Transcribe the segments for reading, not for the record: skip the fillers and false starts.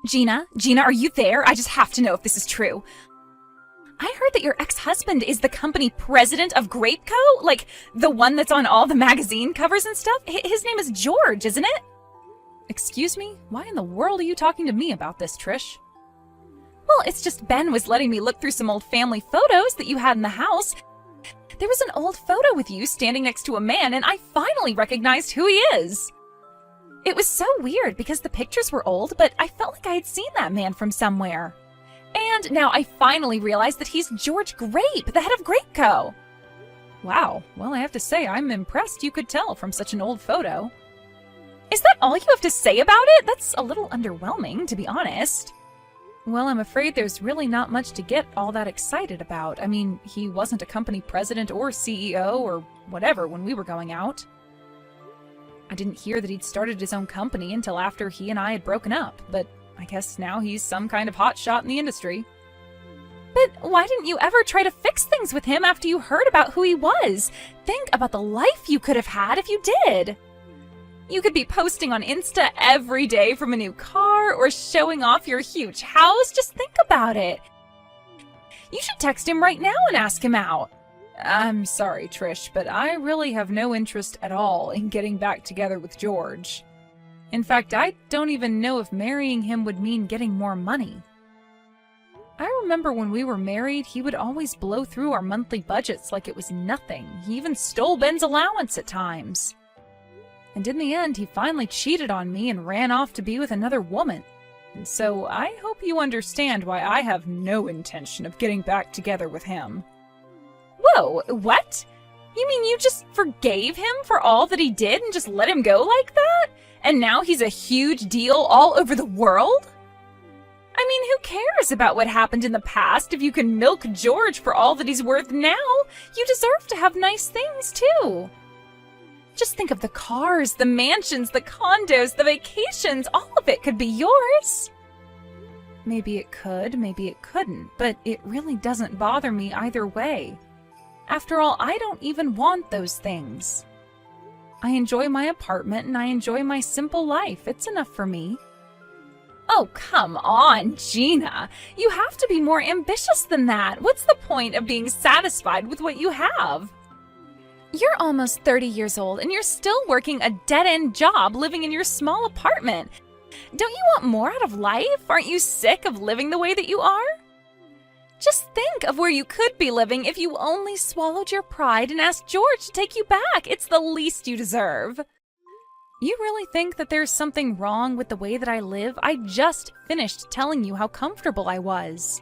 Gina, are you there? I just have to know if this is true. I heard that your ex-husband is the company president of Grapeco? Like, the one that's on all the magazine covers and stuff? His name is George, isn't it? Excuse me? Why in the world are you talking to me about this, Trish? Well, it's just Ben was letting me look through some old family photos that you had in the house. There was an old photo with you standing next to a man, and I finally recognized who he is. It was so weird because the pictures were old, but I felt like I had seen that man from somewhere. And now I finally realized that he's George Grape, the head of Grapeco. Wow, well, I have to say I'm impressed you could tell from such an old photo. Is that all you have to say about it? That's a little underwhelming, to be honest. Well, I'm afraid there's really not much to get all that excited about. I mean, he wasn't a company president or CEO or whatever when we were going out. I didn't hear that he'd started his own company until after he and I had broken up, but I guess now he's some kind of hotshot in the industry. But why didn't you ever try to fix things with him after you heard about who he was? Think about the life you could have had if you did. You could be posting on Insta every day from a new car or showing off your huge house. Just think about it. You should text him right now and ask him out. I'm sorry, Trish, but I really have no interest at all in getting back together with George. In fact, I don't even know if marrying him would mean getting more money. I remember when we were married, he would always blow through our monthly budgets like it was nothing. He even stole Ben's allowance at times. And in the end, he finally cheated on me and ran off to be with another woman. And so I hope you understand why I have no intention of getting back together with him. Whoa, what? You mean you just forgave him for all that he did and just let him go like that? And now he's a huge deal all over the world? I mean, who cares about what happened in the past if you can milk George for all that he's worth now? You deserve to have nice things, too. Just think of the cars, the mansions, the condos, the vacations. All of it could be yours. Maybe it could, maybe it couldn't, but it really doesn't bother me either way. After all, I don't even want those things. I enjoy my apartment and I enjoy my simple life. It's enough for me. Oh, come on, Gina. You have to be more ambitious than that. What's the point of being satisfied with what you have? You're almost 30 years old and you're still working a dead-end job living in your small apartment. Don't you want more out of life? Aren't you sick of living the way that you are? Just think of where you could be living if you only swallowed your pride and asked George to take you back. It's the least you deserve. You really think that there's something wrong with the way that I live? I just finished telling you how comfortable I was.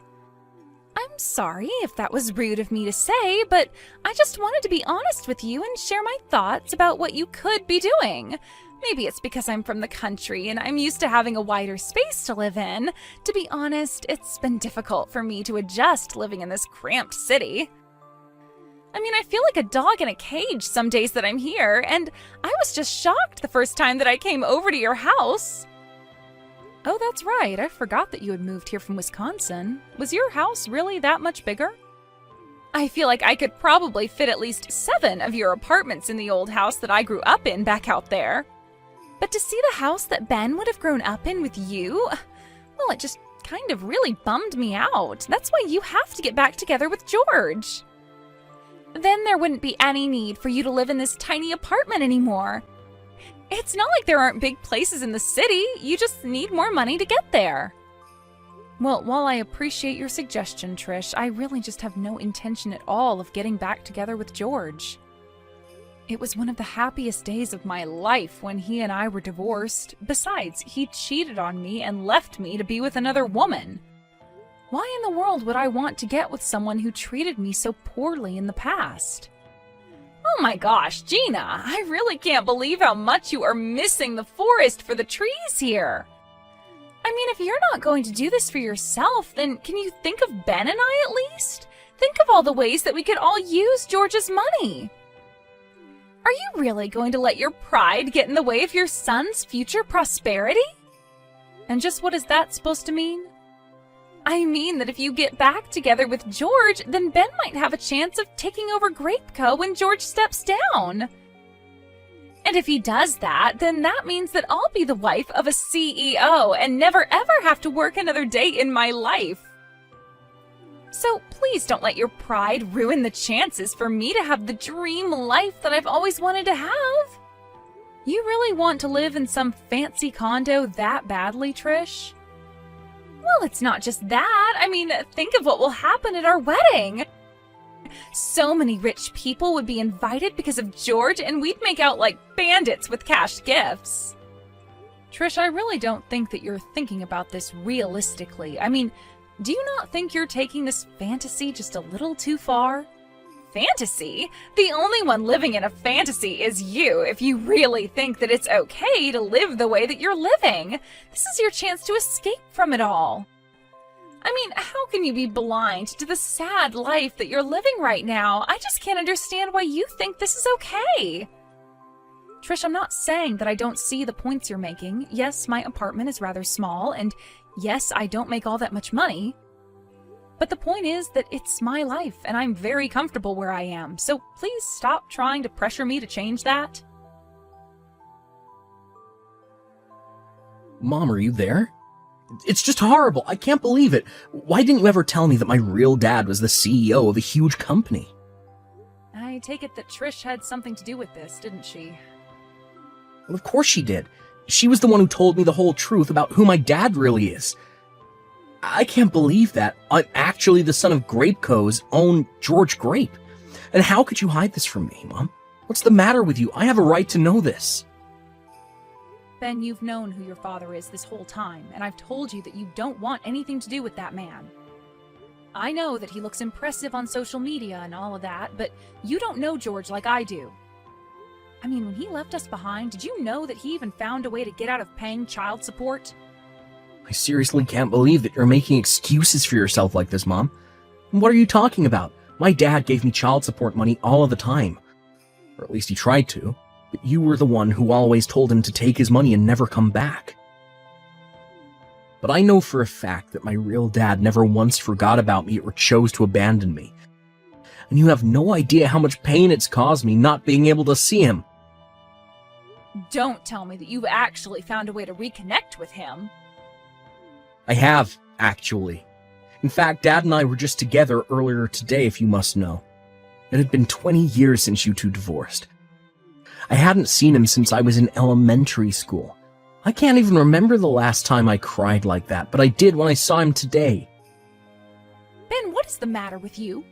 I'm sorry if that was rude of me to say, but I just wanted to be honest with you and share my thoughts about what you could be doing. Maybe it's because I'm from the country and I'm used to having a wider space to live in. To be honest, it's been difficult for me to adjust living in this cramped city. I mean, I feel like a dog in a cage some days that I'm here, and I was just shocked the first time that I came over to your house. Oh, that's right. I forgot that you had moved here from Wisconsin. Was your house really that much bigger? I feel like I could probably fit at least 7 of your apartments in the old house that I grew up in back out there. But to see the house that Ben would have grown up in with you, well, it just kind of really bummed me out. That's why you have to get back together with George. Then there wouldn't be any need for you to live in this tiny apartment anymore. It's not like there aren't big places in the city. You just need more money to get there. Well, while I appreciate your suggestion, Trish, I really just have no intention at all of getting back together with George. It was one of the happiest days of my life when he and I were divorced. Besides, he cheated on me and left me to be with another woman. Why in the world would I want to get with someone who treated me so poorly in the past? Oh my gosh, Gina, I really can't believe how much you are missing the forest for the trees here. I mean, if you're not going to do this for yourself, then can you think of Ben and I at least? Think of all the ways that we could all use George's money. Are you really going to let your pride get in the way of your son's future prosperity? And just what is that supposed to mean? I mean that if you get back together with George, then Ben might have a chance of taking over Grapeco when George steps down. And if he does that, then that means that I'll be the wife of a CEO and never ever have to work another day in my life. So please don't let your pride ruin the chances for me to have the dream life that I've always wanted to have. You really want to live in some fancy condo that badly, Trish? Well, it's not just that. I mean, think of what will happen at our wedding. So many rich people would be invited because of George, and we'd make out like bandits with cash gifts. Trish, I really don't think that you're thinking about this realistically. I mean, do you not think you're taking this fantasy just a little too far? Fantasy? The only one living in a fantasy is you, if you really think that it's okay to live the way that you're living. This is your chance to escape from it all. I mean, how can you be blind to the sad life that you're living right now? I just can't understand why you think this is okay. Trish, I'm not saying that I don't see the points you're making. Yes, my apartment is rather small, and yes, I don't make all that much money. But the point is that it's my life, and I'm very comfortable where I am, so please stop trying to pressure me to change that. Mom, are you there? It's just horrible. I can't believe it. Why didn't you ever tell me that my real dad was the CEO of a huge company? I take it that Trish had something to do with this, didn't she? Well, of course she did. She was the one who told me the whole truth about who my dad really is. I can't believe that. I'm actually the son of Grape Co.'s own George Grape. And how could you hide this from me, Mom? What's the matter with you? I have a right to know this. Ben, you've known who your father is this whole time, and I've told you that you don't want anything to do with that man. I know that he looks impressive on social media and all of that, but you don't know George like I do. I mean, when he left us behind, did you know that he even found a way to get out of paying child support? I seriously can't believe that you're making excuses for yourself like this, Mom. What are you talking about? My dad gave me child support money all of the time. Or at least he tried to. But you were the one who always told him to take his money and never come back. But I know for a fact that my real dad never once forgot about me or chose to abandon me. And you have no idea how much pain it's caused me not being able to see him. Don't tell me that you've actually found a way to reconnect with him. I have, actually. In fact, Dad and I were just together earlier today, if you must know. It had been 20 years since you two divorced. I hadn't seen him since I was in elementary school. I can't even remember the last time I cried like that, but I did when I saw him today. Ben, what is the matter with you?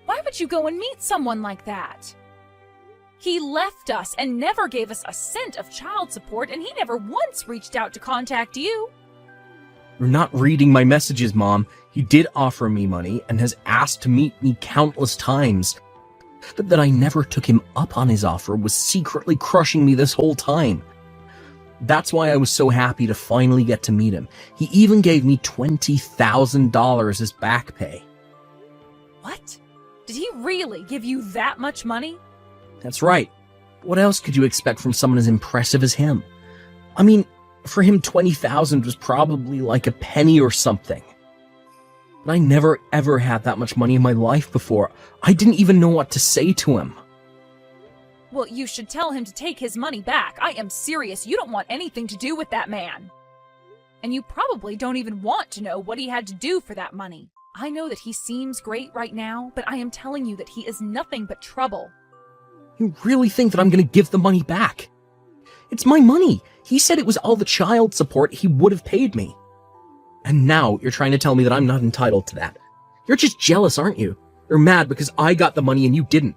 Why would you go and meet someone like that? He left us and never gave us a cent of child support, and he never once reached out to contact you. You're not reading my messages, Mom. He did offer me money and has asked to meet me countless times. But that I never took him up on his offer was secretly crushing me this whole time. That's why I was so happy to finally get to meet him. He even gave me $20,000 as back pay. What? Did he really give you that much money? That's right. What else could you expect from someone as impressive as him? I mean, for him, $20,000 was probably like a penny or something. But I never ever had that much money in my life before. I didn't even know what to say to him. Well, you should tell him to take his money back. I am serious. You don't want anything to do with that man. And you probably don't even want to know what he had to do for that money. I know that he seems great right now, but I am telling you that he is nothing but trouble. You really think that I'm going to give the money back? It's my money. He said it was all the child support he would have paid me. And now you're trying to tell me that I'm not entitled to that. You're just jealous, aren't you? You're mad because I got the money and you didn't.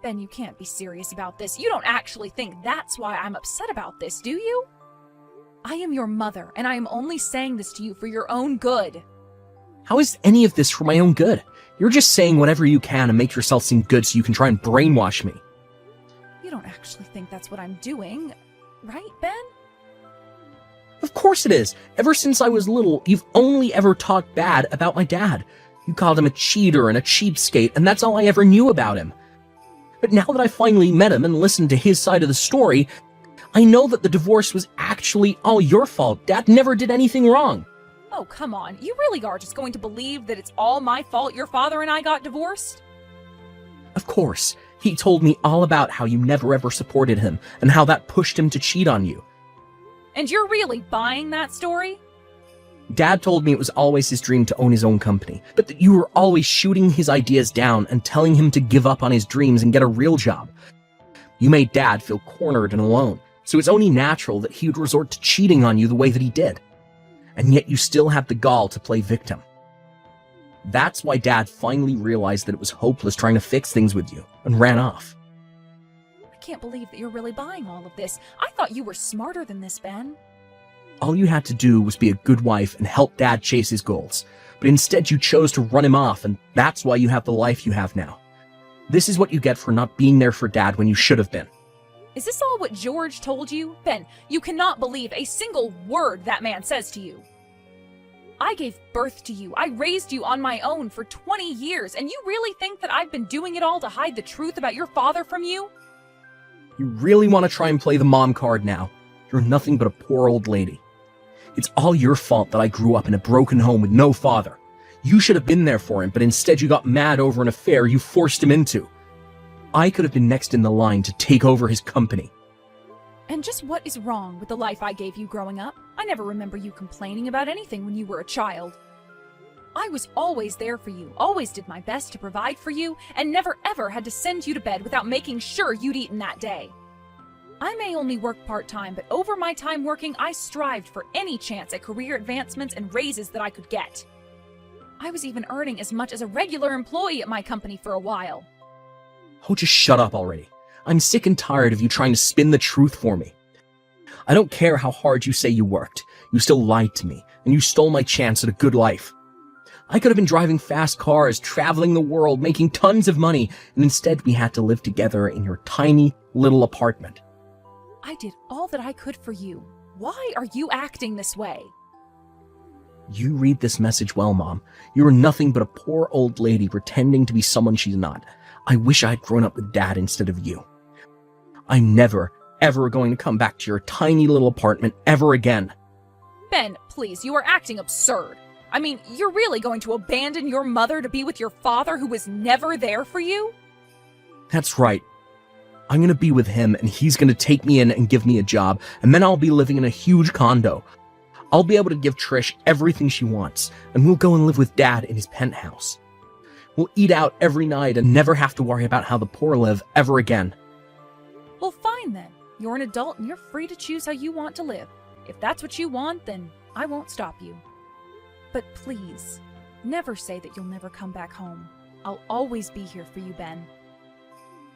Ben, you can't be serious about this. You don't actually think that's why I'm upset about this, do you? I am your mother, and I am only saying this to you for your own good. How is any of this for my own good? You're just saying whatever you can to make yourself seem good so you can try and brainwash me. You don't actually think that's what I'm doing, right, Ben? Of course it is. Ever since I was little, you've only ever talked bad about my dad. You called him a cheater and a cheapskate, and that's all I ever knew about him. But now that I finally met him and listened to his side of the story, I know that the divorce was actually all your fault. Dad never did anything wrong. Oh, come on. You really are just going to believe that it's all my fault your father and I got divorced? Of course. He told me all about how you never ever supported him and how that pushed him to cheat on you. And you're really buying that story? Dad told me it was always his dream to own his own company, but that you were always shooting his ideas down and telling him to give up on his dreams and get a real job. You made Dad feel cornered and alone, so it's only natural that he would resort to cheating on you the way that he did. And yet you still had the gall to play victim. That's why Dad finally realized that it was hopeless trying to fix things with you and ran off. I can't believe that you're really buying all of this. I thought you were smarter than this, Ben. All you had to do was be a good wife and help Dad chase his goals, but instead you chose to run him off, and that's why you have the life you have now. This is what you get for not being there for Dad when you should have been. Is this all what George told you? Ben, you cannot believe a single word that man says to you. I gave birth to you. I raised you on my own for 20 years, and you really think that I've been doing it all to hide the truth about your father from you? You really want to try and play the mom card now? You're nothing but a poor old lady. It's all your fault that I grew up in a broken home with no father. You should have been there for him, but instead you got mad over an affair you forced him into. I could have been next in the line to take over his company. And just what is wrong with the life I gave you growing up? I never remember you complaining about anything when you were a child. I was always there for you, always did my best to provide for you, and never ever had to send you to bed without making sure you'd eaten that day. I may only work part-time, but over my time working, I strived for any chance at career advancements and raises that I could get. I was even earning as much as a regular employee at my company for a while. Oh, just shut up already. I'm sick and tired of you trying to spin the truth for me. I don't care how hard you say you worked. You still lied to me, and you stole my chance at a good life. I could have been driving fast cars, traveling the world, making tons of money, and instead we had to live together in your tiny little apartment. I did all that I could for you. Why are you acting this way? You read this message well, Mom. You're nothing but a poor old lady pretending to be someone she's not. I wish I'd grown up with Dad instead of you. I'm never, ever going to come back to your tiny little apartment ever again. Ben, please, you are acting absurd. I mean, you're really going to abandon your mother to be with your father who was never there for you? That's right. I'm going to be with him, and he's going to take me in and give me a job, and then I'll be living in a huge condo. I'll be able to give Trish everything she wants, and we'll go and live with Dad in his penthouse. We'll eat out every night and never have to worry about how the poor live ever again. Well, fine then. You're an adult and you're free to choose how you want to live. If that's what you want, then I won't stop you. But please, never say that you'll never come back home. I'll always be here for you, Ben.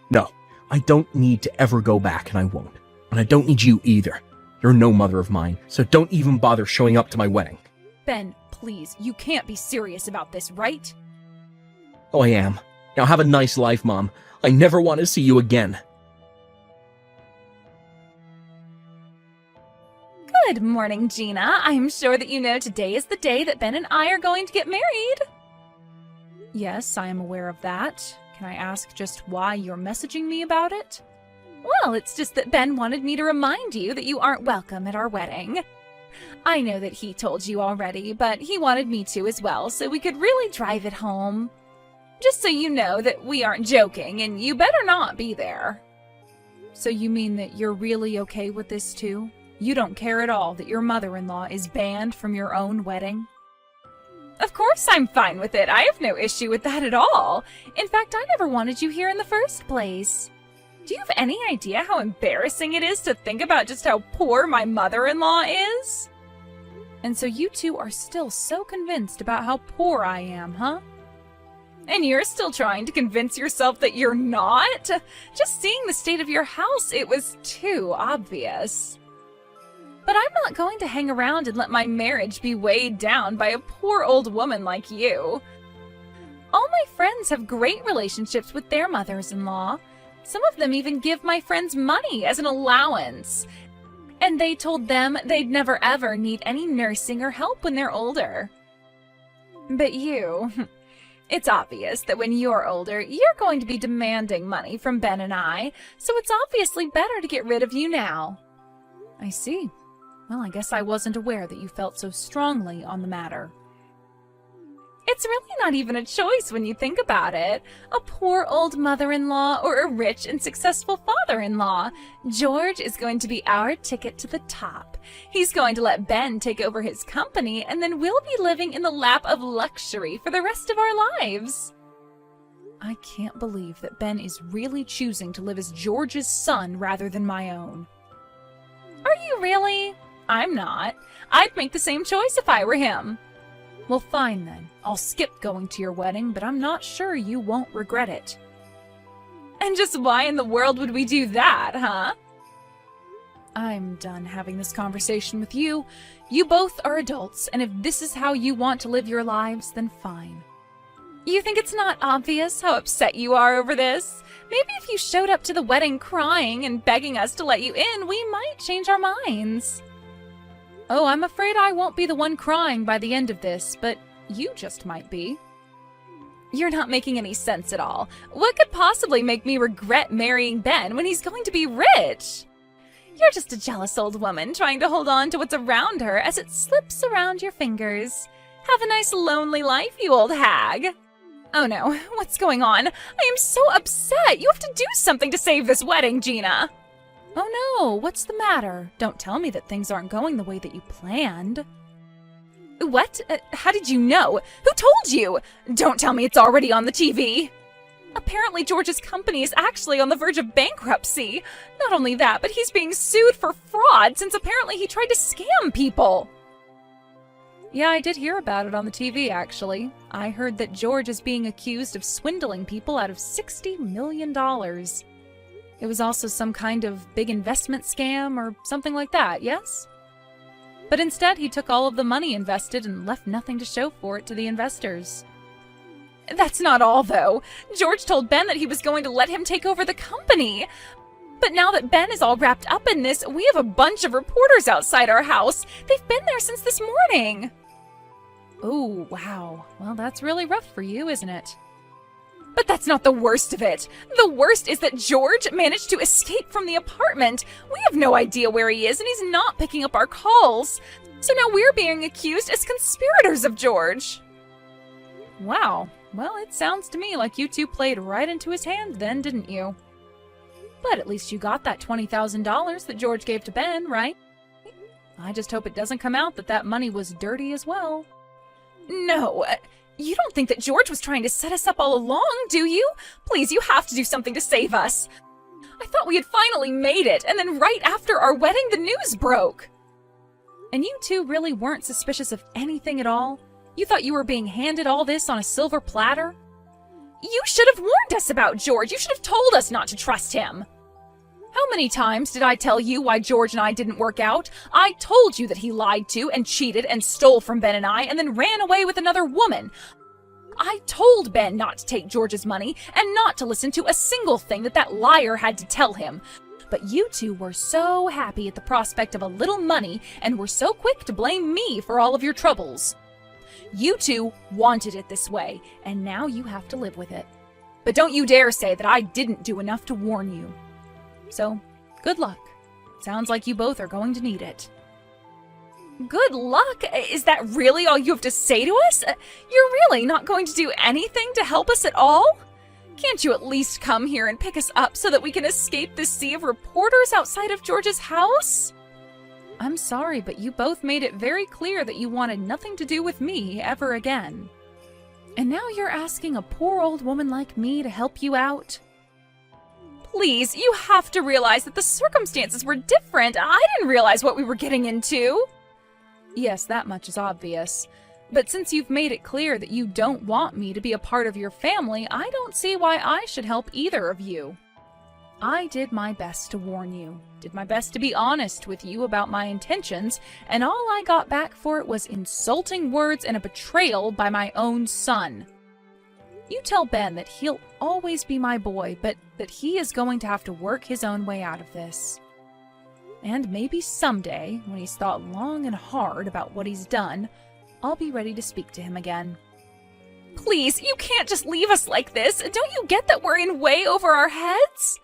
No, I don't need to ever go back, and I won't. And I don't need you either. You're no mother of mine, so don't even bother showing up to my wedding. Ben, please, you can't be serious about this, right? Oh, I am. Now have a nice life, Mom. I never want to see you again. Good morning, Gina. I'm sure that you know today is the day that Ben and I are going to get married. Yes, I am aware of that. Can I ask just why you're messaging me about it? Well, it's just that Ben wanted me to remind you that you aren't welcome at our wedding. I know that he told you already, but he wanted me to as well, so we could really drive it home. Just so you know that we aren't joking, and you better not be there. So you mean that you're really okay with this too? You don't care at all that your mother-in-law is banned from your own wedding? Of course I'm fine with it. I have no issue with that at all. In fact, I never wanted you here in the first place. Do you have any idea how embarrassing it is to think about just how poor my mother-in-law is? And so you two are still so convinced about how poor I am, huh? And you're still trying to convince yourself that you're not? Just seeing the state of your house, it was too obvious. But I'm not going to hang around and let my marriage be weighed down by a poor old woman like you. All my friends have great relationships with their mothers-in-law. Some of them even give my friends money as an allowance. And they told them they'd never ever need any nursing or help when they're older. But you, it's obvious that when you're older, you're going to be demanding money from Ben and I, so it's obviously better to get rid of you now. I see. Well, I guess I wasn't aware that you felt so strongly on the matter. It's really not even a choice when you think about it. A poor old mother-in-law or a rich and successful father-in-law. George is going to be our ticket to the top. He's going to let Ben take over his company, and then we'll be living in the lap of luxury for the rest of our lives. I can't believe that Ben is really choosing to live as George's son rather than my own. Are you really? I'm not. I'd make the same choice if I were him. Well, fine then. I'll skip going to your wedding, but I'm not sure you won't regret it. And just why in the world would we do that, huh? I'm done having this conversation with you. You both are adults, and if this is how you want to live your lives, then fine. You think it's not obvious how upset you are over this? Maybe if you showed up to the wedding crying and begging us to let you in, we might change our minds. Oh, I'm afraid I won't be the one crying by the end of this, but you just might be. You're not making any sense at all. What could possibly make me regret marrying Ben when he's going to be rich? You're just a jealous old woman trying to hold on to what's around her as it slips around your fingers. Have a nice lonely life, you old hag. Oh no, what's going on? I am so upset. You have to do something to save this wedding, Gina. Oh no, what's the matter? Don't tell me that things aren't going the way that you planned. What? How did you know? Who told you? Don't tell me it's already on the TV. Apparently George's company is actually on the verge of bankruptcy. Not only that, but he's being sued for fraud since apparently he tried to scam people. Yeah, I did hear about it on the TV, actually. I heard that George is being accused of swindling people out of $60 million. It was also some kind of big investment scam or something like that, yes? But instead, he took all of the money invested and left nothing to show for it to the investors. That's not all, though. George told Ben that he was going to let him take over the company. But now that Ben is all wrapped up in this, we have a bunch of reporters outside our house. They've been there since this morning. Oh, wow. Well, that's really rough for you, isn't it? But that's not the worst of it. The worst is that George managed to escape from the apartment. We have no idea where he is, and he's not picking up our calls. So now we're being accused as conspirators of George. Wow. Well, it sounds to me like you two played right into his hand then, didn't you? But at least you got that $20,000 that George gave to Ben, right? I just hope it doesn't come out that that money was dirty as well. No, you don't think that George was trying to set us up all along, do you? Please, you have to do something to save us. I thought we had finally made it, and then right after our wedding, the news broke. And you two really weren't suspicious of anything at all? You thought you were being handed all this on a silver platter? You should have warned us about George. You should have told us not to trust him. How many times did I tell you why George and I didn't work out? I told you that he lied to and cheated and stole from Ben and I and then ran away with another woman. I told Ben not to take George's money and not to listen to a single thing that liar had to tell him. But you two were so happy at the prospect of a little money and were so quick to blame me for all of your troubles. You two wanted it this way, and now you have to live with it. But don't you dare say that I didn't do enough to warn you. So, good luck. Sounds like you both are going to need it. Good luck? Is that really all you have to say to us? You're really not going to do anything to help us at all? Can't you at least come here and pick us up so that we can escape this sea of reporters outside of George's house? I'm sorry, but you both made it very clear that you wanted nothing to do with me ever again. And now you're asking a poor old woman like me to help you out? Please, you have to realize that the circumstances were different. I didn't realize what we were getting into. Yes, that much is obvious. But since you've made it clear that you don't want me to be a part of your family, I don't see why I should help either of you. I did my best to warn you, did my best to be honest with you about my intentions, and all I got back for it was insulting words and a betrayal by my own son. You tell Ben that he'll always be my boy, but that he is going to have to work his own way out of this. And maybe someday, when he's thought long and hard about what he's done, I'll be ready to speak to him again. Please, you can't just leave us like this. Don't you get that we're in way over our heads?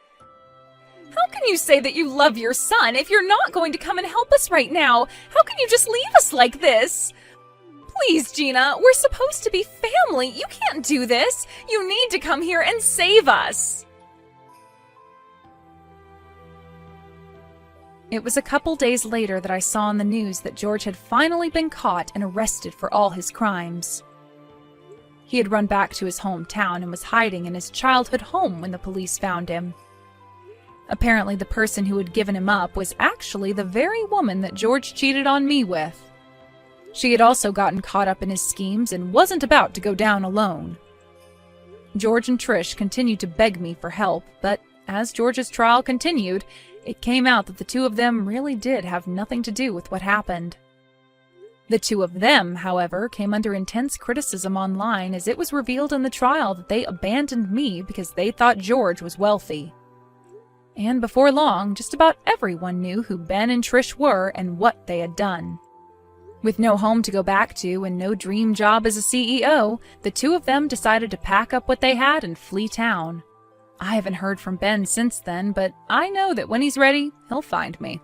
How can you say that you love your son if you're not going to come and help us right now? How can you just leave us like this? Please, Gina, we're supposed to be family. You can't do this. You need to come here and save us. It was a couple days later that I saw on the news that George had finally been caught and arrested for all his crimes. He had run back to his hometown and was hiding in his childhood home when the police found him. Apparently, the person who had given him up was actually the very woman that George cheated on me with. She had also gotten caught up in his schemes and wasn't about to go down alone. George and Trish continued to beg me for help, but as George's trial continued, it came out that the two of them really did have nothing to do with what happened. The two of them, however, came under intense criticism online as it was revealed in the trial that they abandoned me because they thought George was wealthy. And before long, just about everyone knew who Ben and Trish were and what they had done. With no home to go back to and no dream job as a CEO, the two of them decided to pack up what they had and flee town. I haven't heard from Ben since then, but I know that when he's ready, he'll find me.